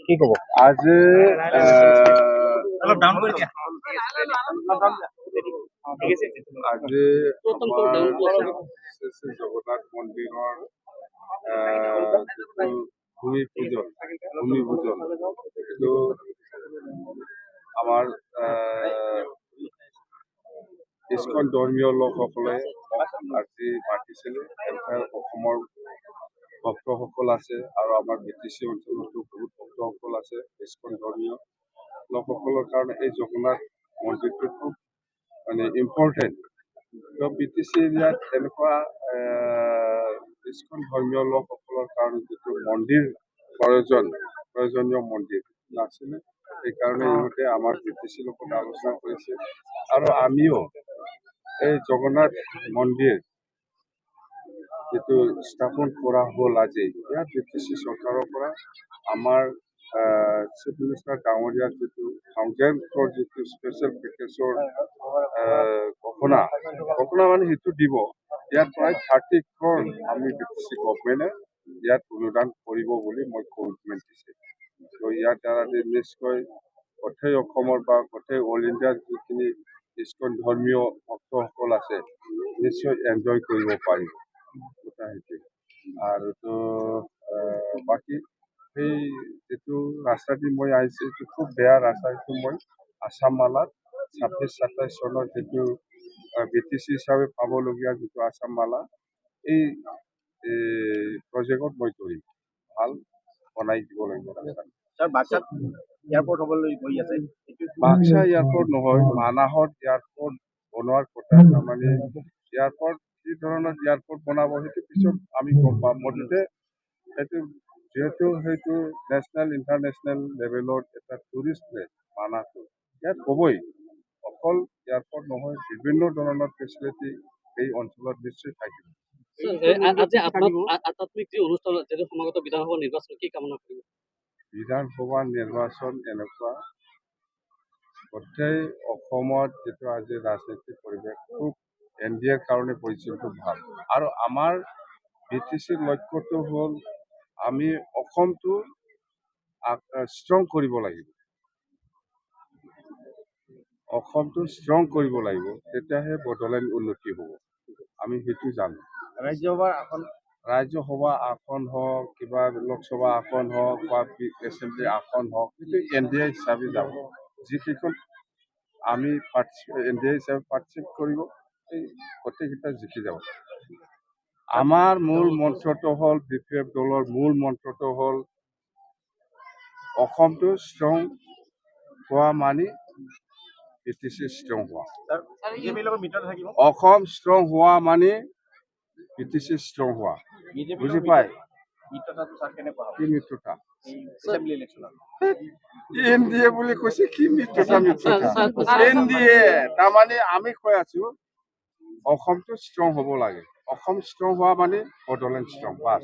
কি ক'ব? আজি অলপ ডাউন কৰি দিয়া। আজি আমাৰ শ্ৰী শ্ৰী জগন্নাথ মন্দিৰৰ যিটো ভূমি পূজন এইটো আমাৰ ইস্কন ধৰ্মীয় লোকসকলে আজি মাতিছিলে। অসমৰ ভক্তসকল আছে আৰু আমাৰ BTC অঞ্চলতো বহুত ভক্তসকল আছে। ইস্কন ধৰ্মীয় লোকসকলৰ কাৰণে এই জগন্নাথ মন্দিৰটো খুব মানে ইম্পৰ্টেণ্ট। তো BTC এৰিয়াত এনেকুৱা ইস্কন ধৰ্মীয় লোকসকলৰ কাৰণে যিটো মন্দিৰ প্ৰয়োজনীয় মন্দিৰ নাছিলে, সেইকাৰণে ইহঁতে আমাৰ BTC লগত আলোচনা কৰিছে আৰু আমিও এই জগন্নাথ মন্দিৰ যিটো স্থাপন কৰা হ'ল আজি, ইয়াত BTC চৰকাৰৰ পৰা আমাৰ চিফ মিনিষ্টাৰ ডাঙৰীয়াৰ যিটো 1000 crore যিটো স্পেচিয়েল পেকেজৰ ঘোষণা মানে সেইটো দিব। ইয়াত প্ৰায় 30 crore আমি BTC গভৰ্ণমেণ্টে ইয়াত অনুদান কৰিব বুলি মই কমিটমেণ্ট দিছে। তো ইয়াৰ দ্বাৰা নিশ্চয় গোটেই অসমৰ বা গোটেই অল ইণ্ডিয়াৰ যিখিনি ইস্কন ধৰ্মীয় ভক্তসকল আছে নিশ্চয় এনজয় কৰিব পাৰিব। আৰু তো বাকী সেই যিটো ৰাস্তা দি মই আহিছোঁ, এইটো খুব বেয়া ৰাস্তা। এইটো মই আছাম মালাত 26-27 চনৰ যিটো BTC হিচাপে পাবলগীয়া যিটো আছাম মালা, এই প্ৰজেক্টত মই ধৰিম, ভাল বনাই দিব লাগিব ৰাস্তাটো। বাক্সাত এয়াৰপৰ্ট হ'বলৈ গৈ আছে। বাক্সা এয়াৰপৰ্ট নহয়, মানাহত এয়াৰপৰ্ট বনোৱাৰ কথা। তাৰমানে এয়াৰপৰ্ট কি ধৰণৰ এয়াৰপৰ্ট বনাব সেইটো পিছত আমি গম পাম। মুঠতে সেইটো যিহেতু সেইটো নেশ্যনেল ইণ্টাৰনেশ্যনেল লেভেলৰ এটা টুৰিষ্ট প্লেচ মানাহটো, ইয়াত হ'বই। অকল এয়াৰপৰ্ট নহয়, বিভিন্ন ধৰণৰ ফেচিলিটি এই অঞ্চলত নিশ্চয় থাকিব। আজি আধ্যাত্মিক যি অনুষ্ঠান যিটো সমাগত বিধানসভা নিৰ্বাচন কি কামনা কৰিব? বিধানসভা নিৰ্বাচন এনেকুৱা গোটেই অসমত যিটো আজি ৰাজনৈতিক পৰিৱেশ খুব NDAৰ কাৰণে পৰিস্থিতিটো ভাল। আৰু আমাৰ BTCৰ লক্ষ্যটো হ'ল আমি অসমটো ষ্ট্ৰং কৰিব লাগিব। অসমটো ষ্ট্ৰং কৰিব লাগিব, তেতিয়াহে বড়োলেণ্ড উন্নতি হ'ব। আমি সেইটো জানো। ৰাজ্যসভা আসন হওক, কিবা লোকসভা আসন হওক বা এছেম্বলি আসন হওক, সেইটো NDA হিচাপে যাব। যিকেইখন আমি NDA হিচাপে পাৰ্টিচিপেট কৰিব, এই গোটেইকেইটা জিকি যাব। আমাৰ মূল মন্ত্ৰটো হ'ল, BPF দলৰ মূল মন্ত্ৰটো হ'ল অসমটো ষ্ট্ৰং হোৱা মানে BTC ষ্ট্ৰং হোৱা। অসম ষ্ট্ৰং হোৱা মানে BTC ষ্ট্ৰং হোৱা। বুজি পায়? কি মিত্ৰতা? NDA বুলি কৈছে, কি মিত্ৰতা? NDA তাৰমানে আমি কৈ আছো অসমটো ষ্ট্ৰং হ'ব লাগে। অসম ষ্ট্ৰং হোৱা মানে বড়োলেণ্ড ষ্ট্ৰং। বাছ।